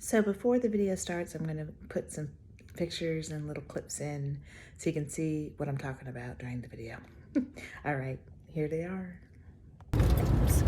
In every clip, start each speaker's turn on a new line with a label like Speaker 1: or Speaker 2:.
Speaker 1: So before the video starts, I'm going to put some pictures and little clips in so you can see what I'm talking about during the video. All right, here they are. Oops.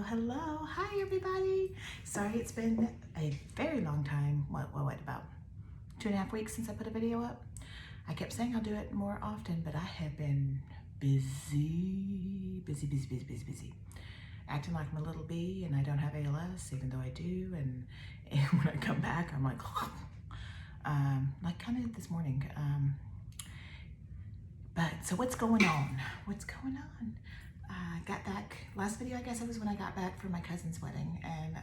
Speaker 1: Hello. Hi, everybody. Sorry, it's been a very long time. What, about 2.5 weeks since I put a video up? I kept saying I'll do it more often, but I have been busy. Acting like I'm a little bee and I don't have ALS, even though I do. And when I come back, I'm like kind of this morning. But so what's going on? Got back, last video I guess it was when I got back from my cousin's wedding and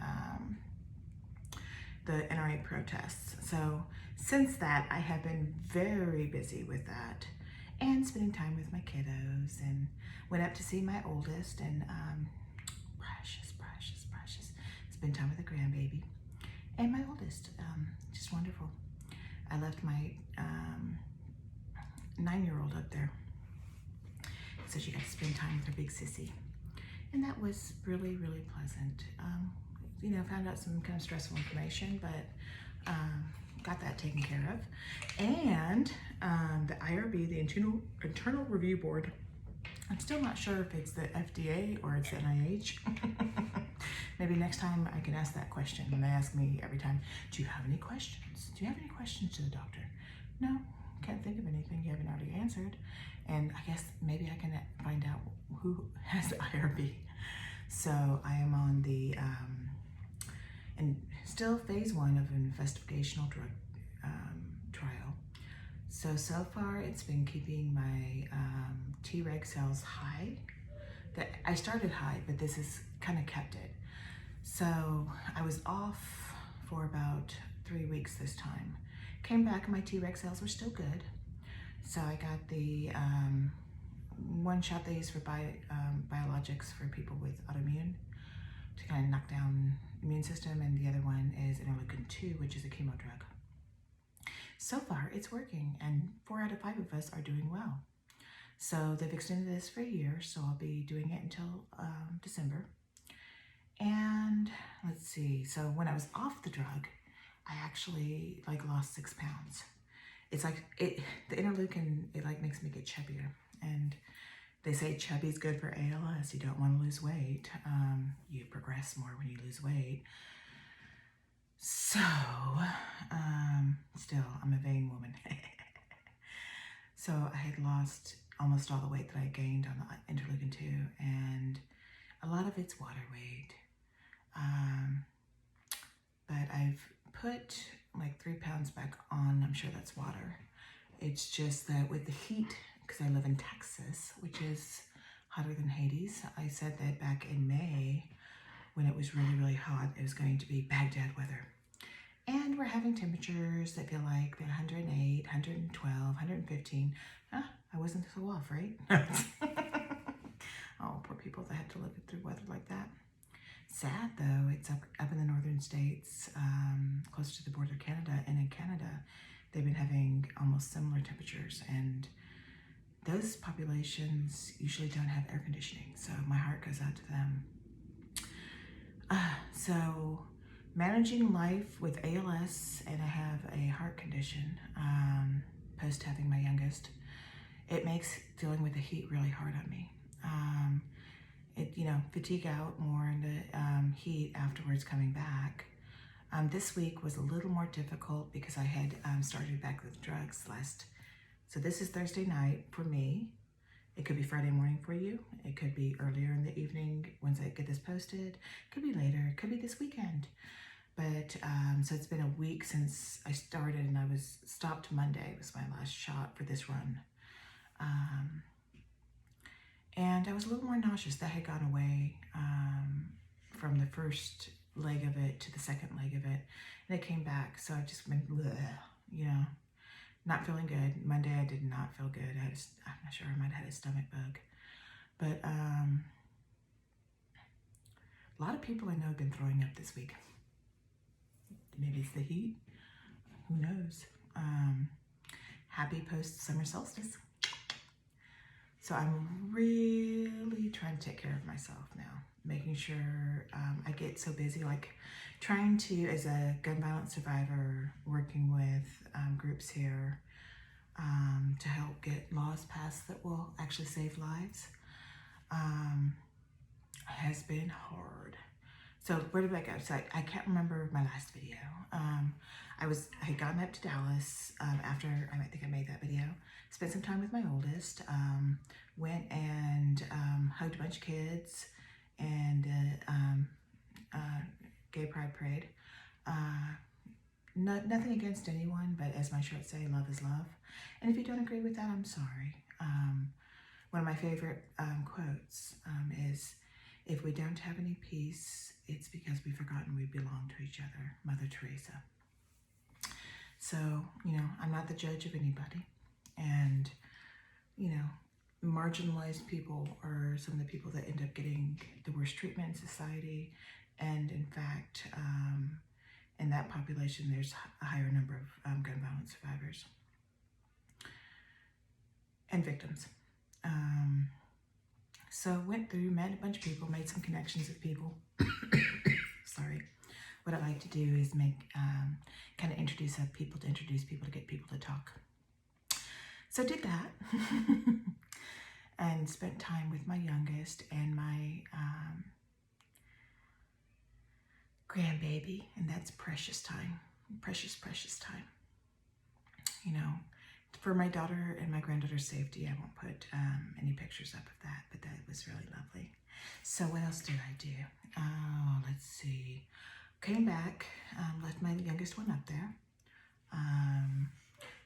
Speaker 1: the NRA protests. So since that, I have been very busy with that and spending time with my kiddos, and went up to see my oldest and precious. Spend time with the grandbaby and my oldest, just wonderful. I left my 9-year-old up there, so she got to spend time with her big sissy. And that was really pleasant. Found out some kind of stressful information, but got that taken care of. And the IRB, the Internal Review Board, I'm still not sure if it's the FDA or it's the NIH. Maybe next time I can ask that question. And they ask me every time, do you have any questions? Do you have any questions to the doctor? No, can't think of anything you haven't already answered. And I guess maybe I can find out who has IRB. So I am on the, and still phase 1 of an investigational drug trial. So far it's been keeping my Treg cells high. That I started high, but this has kind of kept it. So I was off for about 3 weeks this time. Came back and my Treg cells were still good. So I got the one shot they use for biologics for people with autoimmune to kind of knock down the immune system, and the other one is interleukin-2, which is a chemo drug. So far, it's working, and 4 out of 5 of us are doing well. So they've extended this for a year, so I'll be doing it until December. And let's see, so when I was off the drug, I actually like lost 6 pounds. It's like the interleukin, it like makes me get chubbier. And they say chubby is good for ALS. You don't want to lose weight. You progress more when you lose weight. So, still, I'm a vain woman. So I had lost almost all the weight that I gained on the interleukin 2, and a lot of it's water weight. But I've put like 3 pounds back on. I'm sure that's water. It's just that with the heat, because I live in Texas, which is hotter than Hades. I said that back in May, when it was really, really hot, it was going to be Baghdad weather. And we're having temperatures that feel like 108, 112, 115. I wasn't so off, right? Oh, poor people that had to live through weather like that. Sad though, it's up in the northern states, close to the border of Canada, and in Canada, they've been having almost similar temperatures, and those populations usually don't have air conditioning, so my heart goes out to them. So managing life with ALS, and I have a heart condition, post having my youngest, it makes dealing with the heat really hard on me. Fatigue out more in the heat afterwards coming back. This week was a little more difficult because I had started back with drugs so this is Thursday night for me. It could be Friday morning for you. It could be earlier in the evening once I get this posted. It could be later. It could be this weekend. But so it's been a week since I started, and I was stopped Monday. It was my last shot for this run. And I was a little more nauseous. That had gone away from the first leg of it to the second leg of it. And it came back. So I just went, bleh, not feeling good. Monday I did not feel good. I'm not sure, I might have had a stomach bug. But a lot of people I know have been throwing up this week. Maybe it's the heat. Who knows? Happy post-summer solstice. So I'm really trying to take care of myself now, making sure I get so busy, like trying to, as a gun violence survivor, working with groups here to help get laws passed that will actually save lives, has been hard. So where did I go? So I can't remember my last video. I had gotten up to Dallas after I think I made that video. Spent some time with my oldest. Went and hugged a bunch of kids and gay pride parade. Nothing against anyone, but as my shirts say, love is love. And if you don't agree with that, I'm sorry. One of my favorite quotes is, if we don't have any peace, it's because we've forgotten we belong to each other. Mother Teresa. So, I'm not the judge of anybody. And, marginalized people are some of the people that end up getting the worst treatment in society. And in fact, in that population, there's a higher number of gun violence survivors and victims. So went through, met a bunch of people, made some connections with people. Sorry. What I like to do is make, kind of introduce people to get people to talk. So did that and spent time with my youngest and my grandbaby, and that's precious time, precious time. For my daughter and my granddaughter's safety, I won't put any pictures up of that, but that was really lovely. So what else did I do? Oh, let's see. Came back, left my youngest one up there.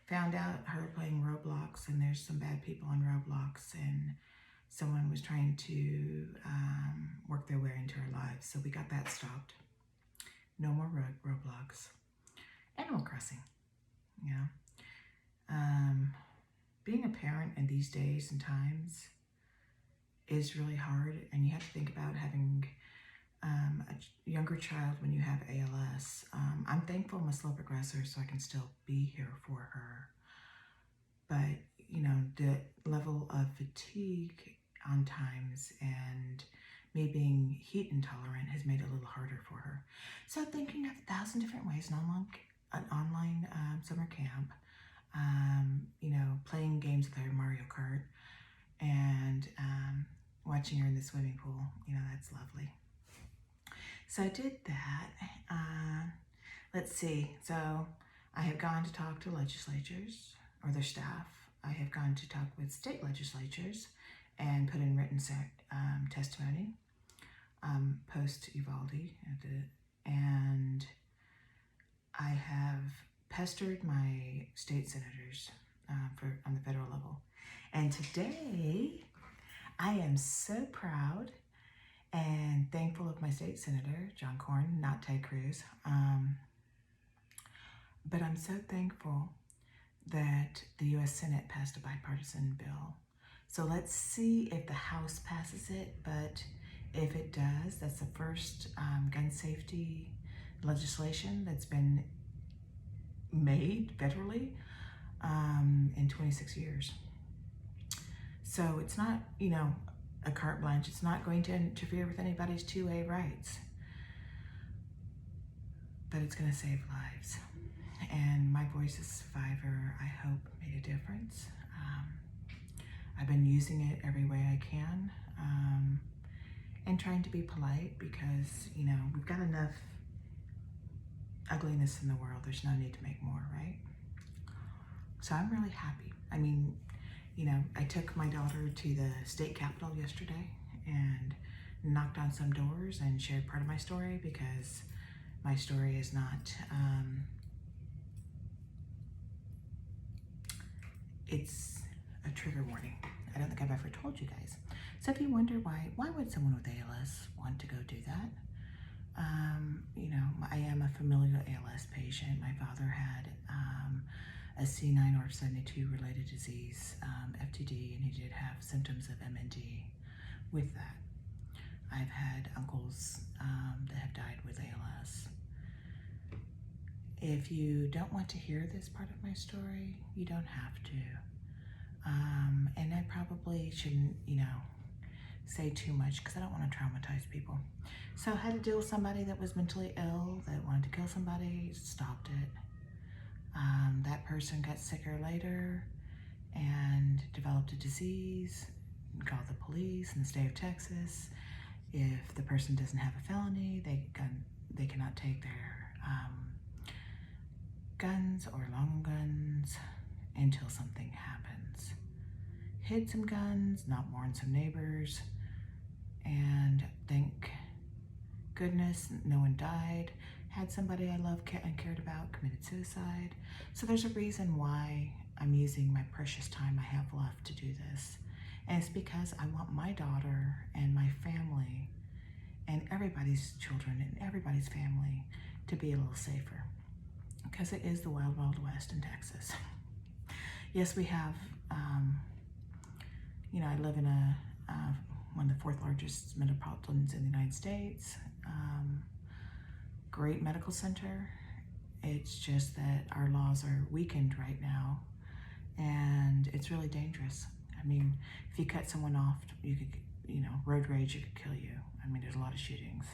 Speaker 1: Found out her playing Roblox, and there's some bad people on Roblox, and someone was trying to work their way into her lives. So we got that stopped. No more Roblox. Animal Crossing, being a parent in these days and times is really hard, and you have to think about having a younger child when you have ALS. I'm thankful I'm a slow progressor, so I can still be here for her. But, the level of fatigue on times and me being heat intolerant has made it a little harder for her. So thinking of 1,000 different ways, an online summer camp, you know, playing games with her, Mario Kart, and watching her in the swimming pool, you know, that's lovely. So I did that. Let's see, so I have gone to talk to legislatures or their staff. I have gone to talk with state legislatures and put in written testimony post Uvalde, and I have pestered my state senators on the federal level. And today, I am so proud and thankful of my state senator, John Cornyn, not Ted Cruz. But I'm so thankful that the U.S. Senate passed a bipartisan bill. So let's see if the House passes it, but if it does, that's the first gun safety legislation that's been made federally in 26 years. So it's not, you know, a carte blanche. It's not going to interfere with anybody's 2A rights, but it's going to save lives. And my voice as a survivor, I hope, made a difference. I've been using it every way I can and trying to be polite because, you know, we've got enough ugliness in the world. There's no need to make more, right? So I'm really happy. I mean, you know, I took my daughter to the state capitol yesterday and knocked on some doors and shared part of my story because my story is not, it's a trigger warning. I don't think I've ever told you guys. So if you wonder why would someone with ALS want to go do that? You know, I am a familial ALS patient. My father had a C9orf72 related disease, FTD, and he did have symptoms of MND with that. I've had uncles that have died with ALS. If you don't want to hear this part of my story, you don't have to. And I probably shouldn't, you know, say too much because I don't want to traumatize people. So I had to deal with somebody that was mentally ill, that wanted to kill somebody, stopped it. That person got sicker later and developed a disease, called the police in the state of Texas. If the person doesn't have a felony, they cannot take their guns or long guns until something happens. Hid some guns, not warned some neighbors, and thank goodness no one died. Had somebody I loved and cared about committed suicide. So there's a reason why I'm using my precious time I have left to do this. And it's because I want my daughter and my family and everybody's children and everybody's family to be a little safer. Because it is the wild, wild west in Texas. Yes, we have, you know, I live in one of the 4th largest metropolitans in the United States. Great medical center. It's just that our laws are weakened right now and it's really dangerous. I mean, if you cut someone off, you could, you know, road rage, it could kill you. I mean, there's a lot of shootings.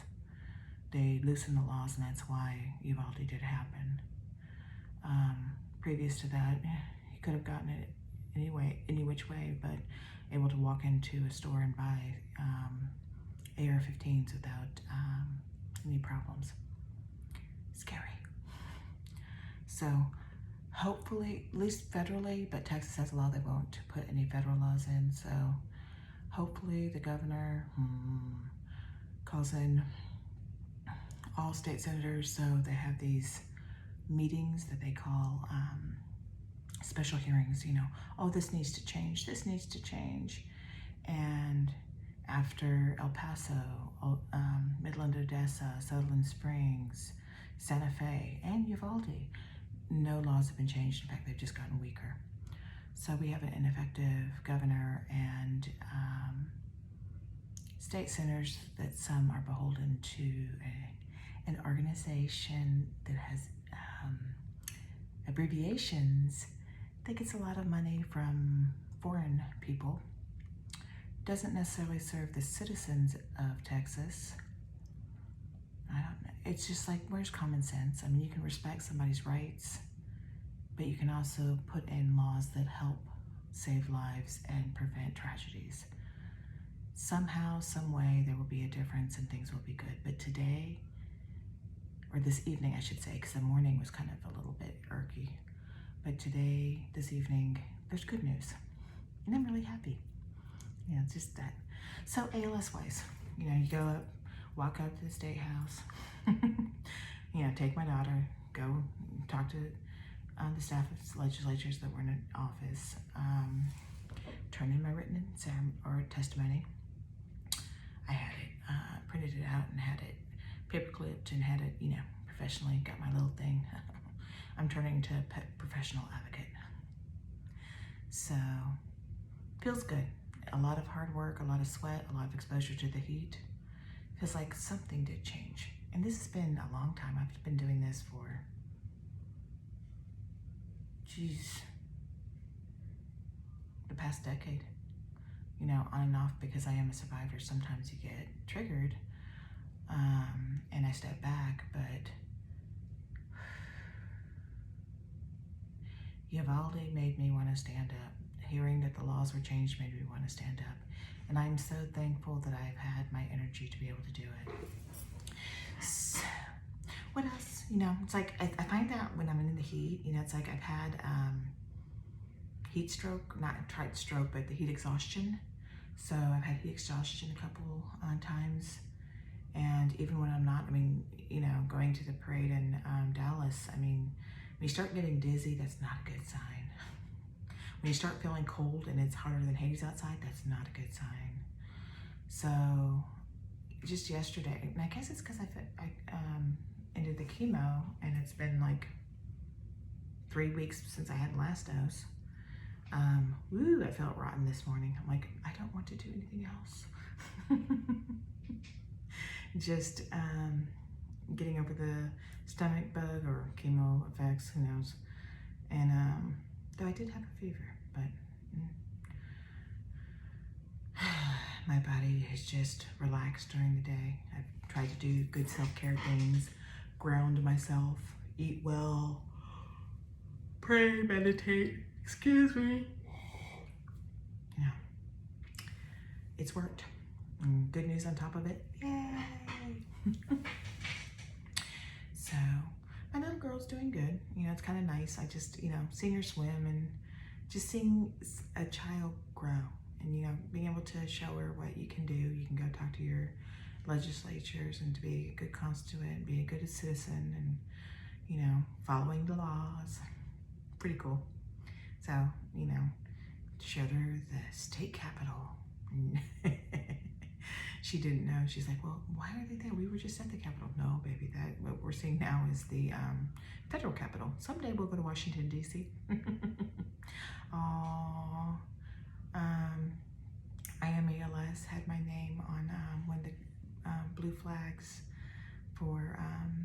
Speaker 1: They loosened the laws and that's why Uvalde did happen. Previous to that, he could have gotten it any which way, but able to walk into a store and buy AR-15s without any problems. Scary. So hopefully, at least federally, but Texas has a law they won't put any federal laws in, so hopefully the governor calls in all state senators so they have these meetings that they call special hearings, you know, oh, this needs to change, this needs to change. And after El Paso, Midland, Odessa, Sutherland Springs, Santa Fe, and Uvalde, no laws have been changed. In fact, they've just gotten weaker. So we have an ineffective governor and state senators that some are beholden to an organization that has abbreviations that gets a lot of money from foreign people doesn't necessarily serve the citizens of Texas. I don't know. It's just like, where's common sense? I mean, you can respect somebody's rights, but you can also put in laws that help save lives and prevent tragedies. Somehow, some way, there will be a difference and things will be good. But today, or this evening, I should say, because the morning was kind of a little bit irky. But today, this evening, there's good news. And I'm really happy. Yeah, it's just that. So ALS-wise, you know, you go up, walk up to the State House, you know, take my daughter, go talk to the staff of legislatures that were in office, turn in my written testimony. I had it, printed it out and had it paper clipped and had it, you know, professionally, got my little thing. I'm turning to a professional advocate. So, feels good. A lot of hard work, a lot of sweat, a lot of exposure to the heat. Feels like something did change. And this has been a long time. I've been doing this for, geez, the past decade. You know, on and off, because I am a survivor. Sometimes you get triggered and I step back, but Uvalde made me want to stand up. Hearing that the laws were changed made me want to stand up. And I'm so thankful that I've had my energy to be able to do it. So, what else? You know, it's like, I find that when I'm in the heat, you know, it's like I've had heat stroke, not tried stroke, but the heat exhaustion. So I've had heat exhaustion a couple times. And even when I'm not, I mean, you know, going to the parade in Dallas, I mean, when you start getting dizzy, that's not a good sign. When you start feeling cold and it's hotter than Hades outside, that's not a good sign. So just yesterday, and I guess it's because I ended the chemo and it's been like 3 weeks since I had the last dose. I felt rotten this morning. I'm like, I don't want to do anything else. Just getting over the stomach bug or chemo effects, who knows. And though I did have a fever, but my body has just relaxed during the day. I've tried to do good self-care things, ground myself, eat well, pray, meditate, excuse me. Yeah, it's worked. And good news on top of it, yay! So, my little girl's doing good. You know, it's kind of nice. I just, you know, seeing her swim and just seeing a child grow and, you know, being able to show her what you can do. You can go talk to your legislatures and to be a good constituent, be a good citizen and, you know, following the laws. Pretty cool. So, you know, showed her the state capitol. She didn't know. She's like, well, why are they there? We were just at the Capitol. No, baby, that what we're seeing now is the federal Capitol. Someday we'll go to Washington, D.C. Aww. I am ALS had my name on one of the blue flags for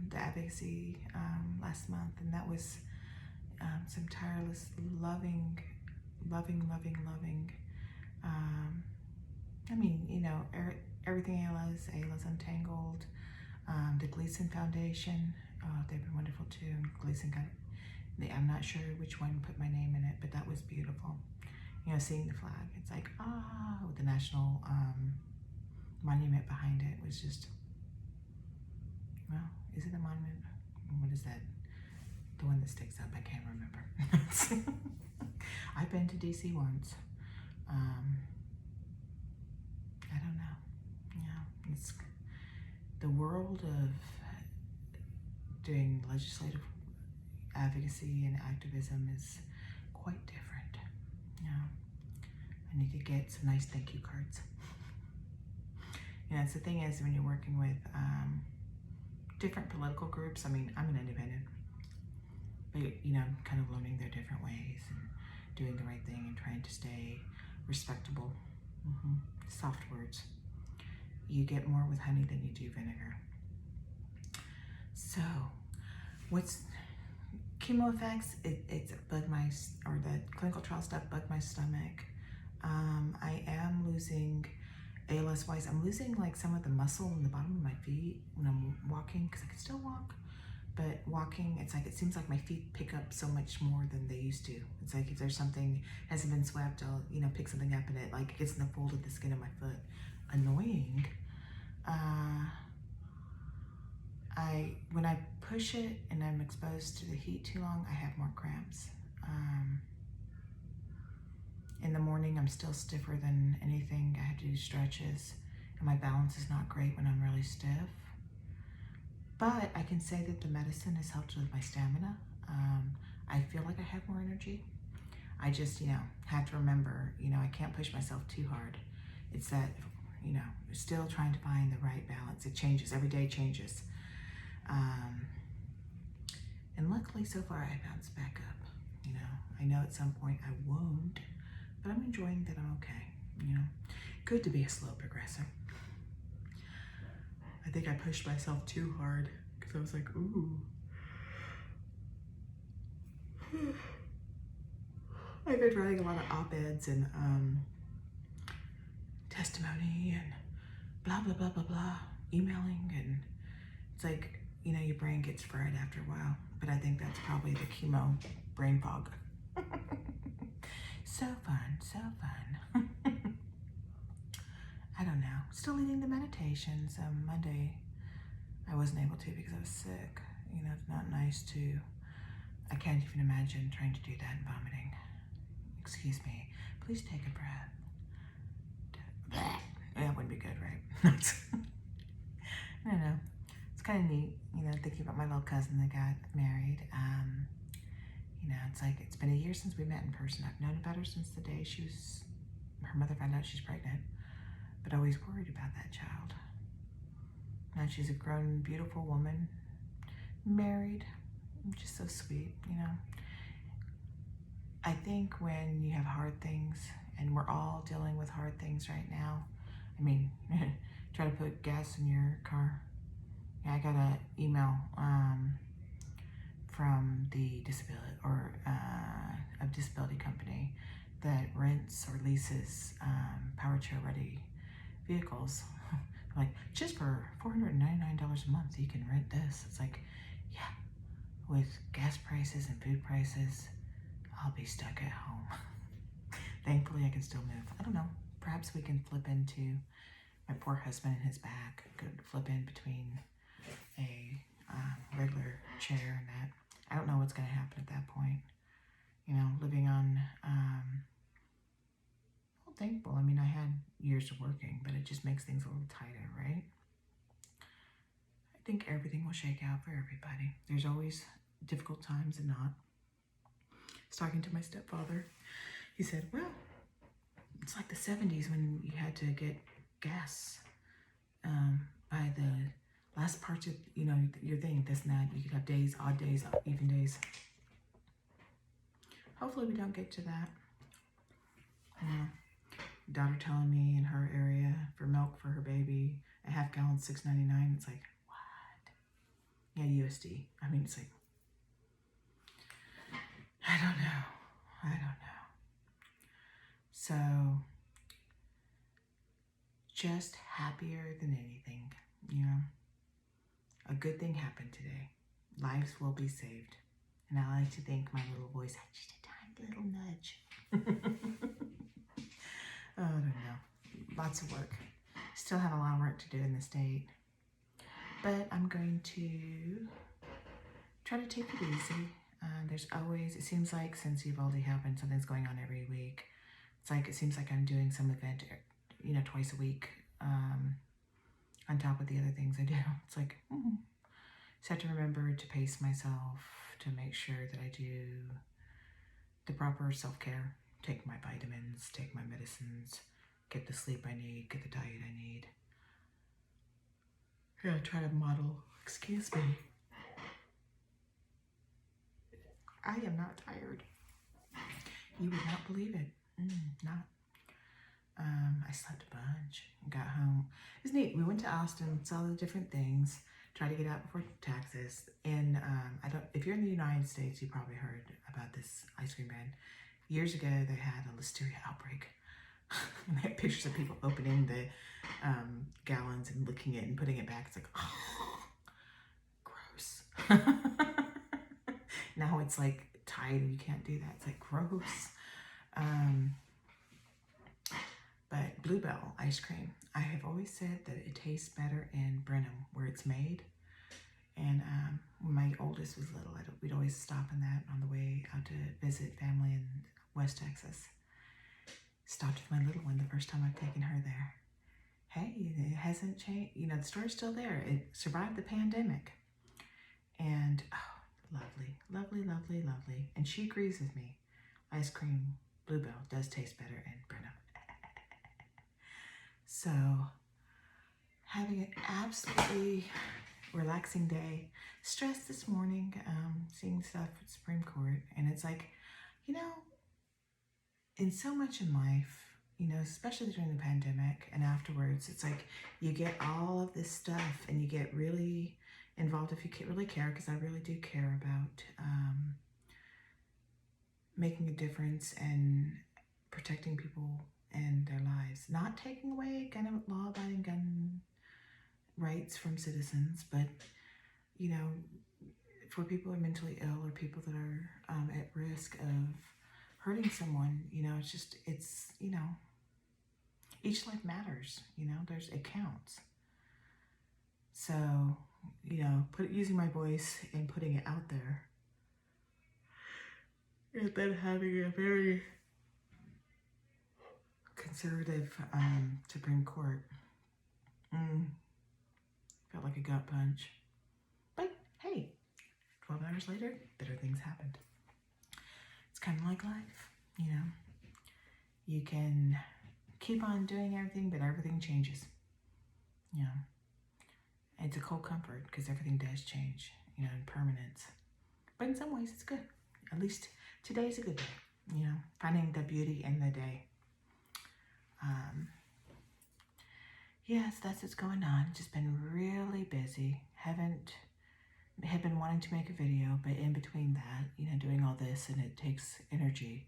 Speaker 1: the advocacy last month, and that was some tireless, loving. I mean, you know, everything ALS Untangled, the Gleason Foundation, they've been wonderful too. Gleason got it. I'm not sure which one put my name in it, but that was beautiful. You know, seeing the flag, it's like, with the national monument behind it was just, well, is it a monument? What is that? The one that sticks up, I can't remember. I've been to DC once. I don't know. Yeah, it's the world of doing legislative advocacy and activism is quite different. Yeah, I need to get some nice thank you cards. You know, it's the thing is when you're working with different political groups. I mean, I'm an independent, but you know, kind of learning their different ways and doing the right thing and trying to stay respectable. Soft words. You get more with honey than you do vinegar. So, what's Chemo Effects? It's bugged my, or the clinical trial stuff bugged my stomach. I am losing, ALS wise, I'm losing like some of the muscle in the bottom of my feet when I'm walking, because I can still walk, but walking, it's like, it seems like my feet pick up so much more than they used to. It's like if there's something hasn't been swept, I'll, you know, pick something up and it like gets in the fold of the skin of my foot. Annoying. When I push it and I'm exposed to the heat too long, I have more cramps. In the morning, I'm still stiffer than anything. I have to do stretches, and my balance is not great when I'm really stiff. But I can say that the medicine has helped with my stamina. I feel like I have more energy. I just, you know, have to remember, you know, I can't push myself too hard. It's that, you know, still trying to find the right balance. It changes, every day changes. And luckily so far I bounced back up. You know, I know at some point I won't, but I'm enjoying that I'm okay, you know. Good to be a slow progressor. I think I pushed myself too hard because I was like, ooh. I've been writing a lot of op-eds and testimony and blah, blah, blah, blah, blah, emailing, and it's like, you know, your brain gets fried after a while, but I think that's probably the chemo brain fog. So fun, so fun. I don't know. Still leading the meditations. Monday, I wasn't able to because I was sick. You know, it's not nice to, I can't even imagine trying to do that and vomiting. Excuse me. Please take a breath. That wouldn't be good, right? I don't know. It's kind of neat, you know, thinking about my little cousin that got married. You know, it's like, it's been a year since we met in person. I've known about her since the day her mother found out she's pregnant, but always worried about that child. Now she's a grown, beautiful woman, married, just so sweet, you know. I think when you have hard things, and we're all dealing with hard things right now, I mean, try to put gas in your car. Yeah, I got an email from the disability company that rents or leases power chair ready vehicles. Like, just for $499 a month, you can rent this. It's like, yeah, with gas prices and food prices, I'll be stuck at home. Thankfully, I can still move. I don't know. Perhaps we can flip into my poor husband and his back. Could flip in between a regular chair and that. I don't know what's going to happen at that point. You know, living on, well, thankful. I mean, I had years of working, but it just makes things a little tighter, right? I think everything will shake out for everybody. There's always difficult times and not. I was talking to my stepfather. He said, well, it's like the 70s when you had to get gas by the last parts of, you know, your thing, this and that. You could have days, odd days, even days. Hopefully we don't get to that. Daughter telling me in her area for milk for her baby, a half gallon, $6.99. It's like, what? Yeah, USD. I mean, it's like, I don't know. So, just happier than anything, you know. A good thing happened today. Lives will be saved. And I like to think my little voice had just a tiny little nudge. Oh, I don't know. Lots of work. Still have a lot of work to do in the state. But I'm going to try to take it easy. There's always, it seems like since Uvalde happened, something's going on every week. It's like, it seems like I'm doing some event, you know, twice a week, on top of the other things I do. It's like, just have to remember to pace myself, to make sure that I do the proper self-care, take my vitamins, take my medicines, get the sleep I need, get the diet I need. Yeah, try to model, excuse me. I am not tired. You would not believe it. Not. I slept a bunch, got home. It was neat. We went to Austin, saw the different things, tried to get out before taxes. And if you're in the United States, you probably heard about this ice cream brand. Years ago, they had a listeria outbreak.
Speaker 2: And they have pictures of people opening the gallons and licking it and putting it back. It's like, oh, gross. Now it's like Tide, you can't do that. It's like gross. But Bluebell ice cream, I have always said that it tastes better in Brenham, where it's made. And when my oldest was little, we'd always stop in that on the way out to visit family in West Texas. Stopped with my little one the first time I've taken her there. Hey, it hasn't changed. You know, the store's still there. It survived the pandemic. And, oh, lovely, lovely, lovely, lovely. And she agrees with me. Ice cream, Bluebell, does taste better in Brenham. So, having an absolutely relaxing day. Stressed this morning, seeing stuff at Supreme Court. And it's like, you know, in so much in life, you know, especially during the pandemic and afterwards, it's like you get all of this stuff and you get really involved if you really care, because I really do care about making a difference and protecting people and their lives. Not taking away law-abiding gun rights from citizens, but, you know, for people who are mentally ill or people that are at risk of hurting someone, you know, it's, you know, each life matters, you know, it counts. So, you know, using my voice and putting it out there, and then having a very conservative Supreme Court, felt like a gut punch. But hey, 12 hours later, better things happened. It's kind of like life, you know. You can keep on doing everything, but everything changes. You know, it's a cold comfort because everything does change, you know, in permanence. But in some ways, it's good. At least today's a good day, you know, finding the beauty in the day. Yes, that's what's going on. Just been really busy. Had been wanting to make a video, but in between that, you know, doing all this, and it takes energy.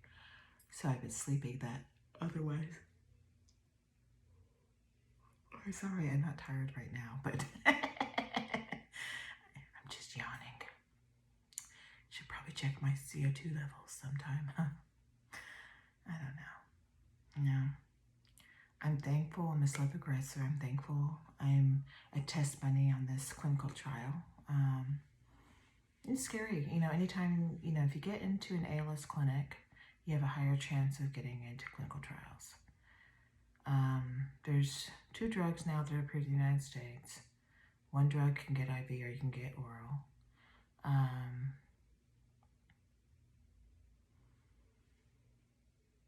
Speaker 2: So I've been sleeping that otherwise. I'm sorry, I'm not tired right now, but I'm just yawning. Should probably check my CO2 levels sometime, huh? I don't know. No. I'm thankful I'm a slow progressor. I'm thankful I'm a test bunny on this clinical trial. It's scary, you know, anytime, you know, if you get into an ALS clinic, you have a higher chance of getting into clinical trials. There's 2 drugs now that are approved in the United States. One drug can get IV or you can get oral.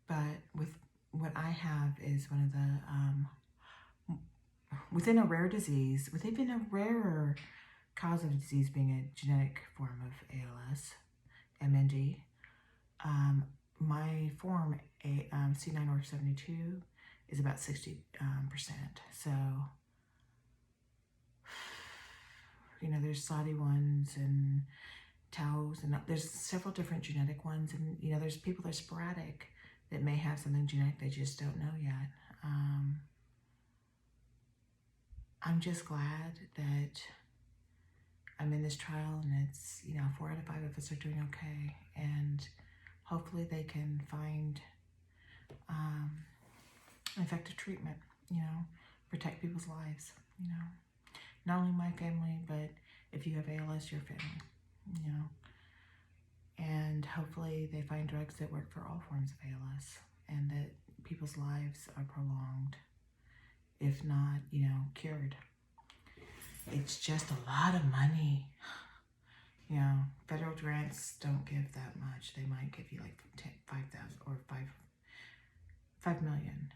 Speaker 2: But with what I have is one of the, within a rare disease, with even a rarer cause of disease being a genetic form of ALS, MND, my form, C9orf72, is about 60%. So, you know, there's Saudi ones and Taos, and there's several different genetic ones, and, you know, there's people that are sporadic that may have something genetic they just don't know yet. I'm just glad that I'm in this trial, and it's, you know, 4 out of 5 of us are doing okay, and hopefully they can find an effective treatment, you know, protect people's lives, you know. Not only my family, but if you have ALS, your family, you know. And hopefully they find drugs that work for all forms of ALS, and that people's lives are prolonged, if not, you know, cured. It's just a lot of money. You know, federal grants don't give that much. They might give you like 5,000 or 5 million.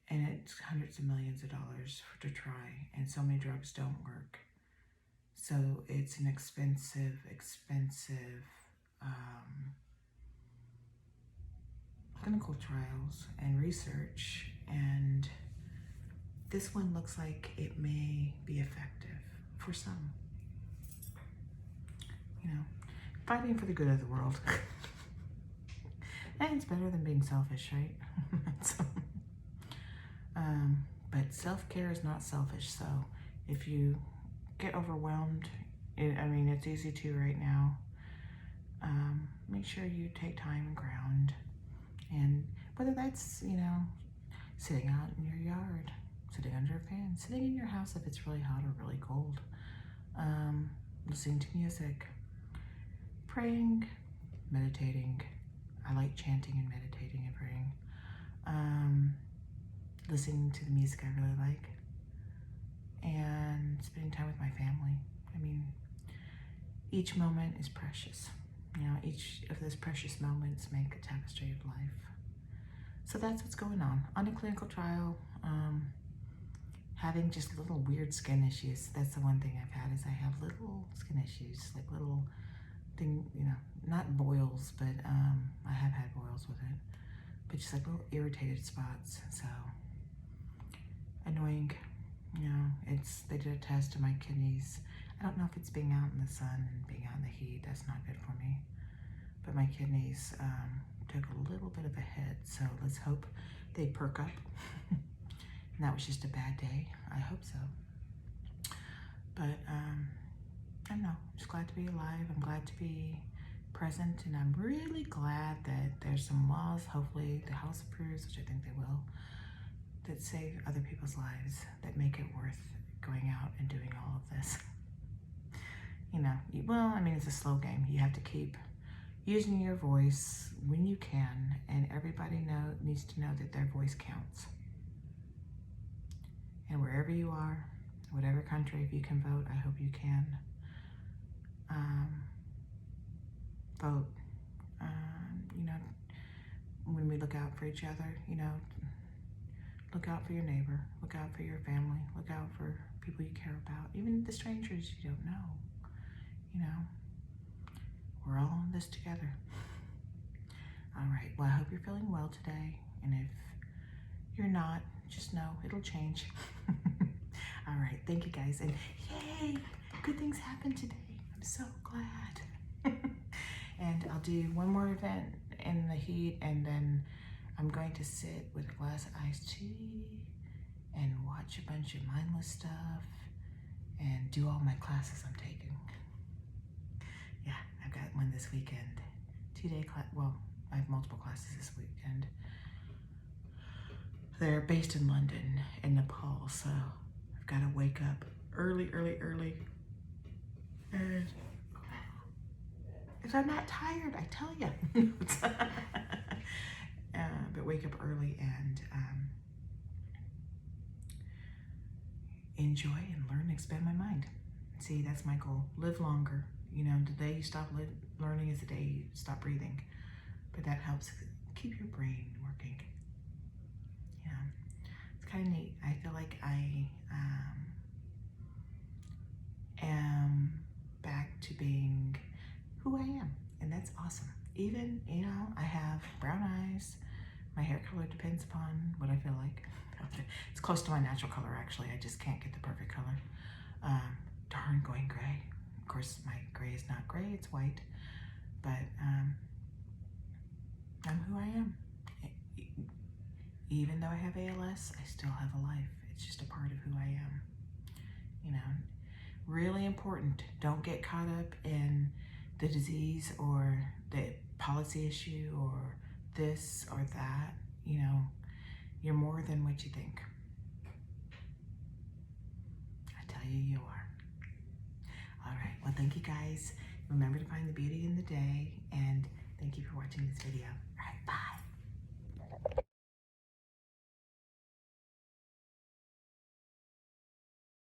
Speaker 2: And it's hundreds of millions of dollars to try. And so many drugs don't work. So it's an expensive clinical trials and research. And this one looks like it may be effective for some. You know, fighting for the good of the world. And it's better than being selfish, right? So, but self-care is not selfish. So if you get overwhelmed, I mean, it's easy to right now. Make sure you take time and ground. And whether that's, you know, sitting out in your yard, sitting under a fan, sitting in your house if it's really hot or really cold, listening to music, praying, meditating. I like chanting and meditating and praying. Listening to the music I really like, and spending time with my family. I mean, each moment is precious. You know, each of those precious moments make a tapestry of life. So that's what's going on a clinical trial. Having just little weird skin issues. That's the one thing I've had, is I have little skin issues, like little thing, you know, not boils, but I have had boils with it, but just like little irritated spots. So annoying, you know. They did a test of my kidneys. I don't know if it's being out in the sun and being out in the heat. That's not good for me. But my kidneys took a little bit of a hit, so let's hope they perk up. And that was just a bad day. I hope so. But I don't know. I'm just glad to be alive. I'm glad to be present, and I'm really glad that there's some laws, hopefully the House approves, which I think they will, that save other people's lives, that make it worth going out and doing all of this. You know, well, I mean, it's a slow game. You have to keep using your voice when you can, and everybody needs to know that their voice counts. And wherever you are, whatever country, if you can vote, I hope you can. Vote. You know, when we look out for each other, you know, look out for your neighbor, look out for your family, look out for people you care about, even the strangers you don't know. You know, we're all in this together. All right, well, I hope you're feeling well today, and if you're not, just know it'll change. All right, thank you guys, and yay, good things happened today. I'm so glad. And I'll do one more event in the heat, and then I'm going to sit with a glass of iced tea and watch a bunch of mindless stuff and do all my classes I'm taking. Yeah, I've got one this weekend. 2-day class. Well, I have multiple classes this weekend. They're based in London and Nepal, so I've got to wake up early. And if I'm not tired, I tell you. But wake up early and enjoy and learn and expand my mind. See, that's my goal. Live longer. You know, the day you stop learning is the day you stop breathing. But that helps keep your brain working. Yeah, it's kind of neat. I feel like I am back to being who I am, and that's awesome. Even, you know, I have brown eyes. My hair color depends upon what I feel like. It's close to my natural color, actually. I just can't get the perfect color. Darn, going gray. Of course, my gray is not gray, it's white. But I'm who I am. Even though I have ALS, I still have a life. It's just a part of who I am. You know, really important. Don't get caught up in the disease or the policy issue or this or that. You know, you're more than what you think. I tell you, you are. All right, well, thank you guys. Remember to find the beauty in the day, and thank you for watching this video.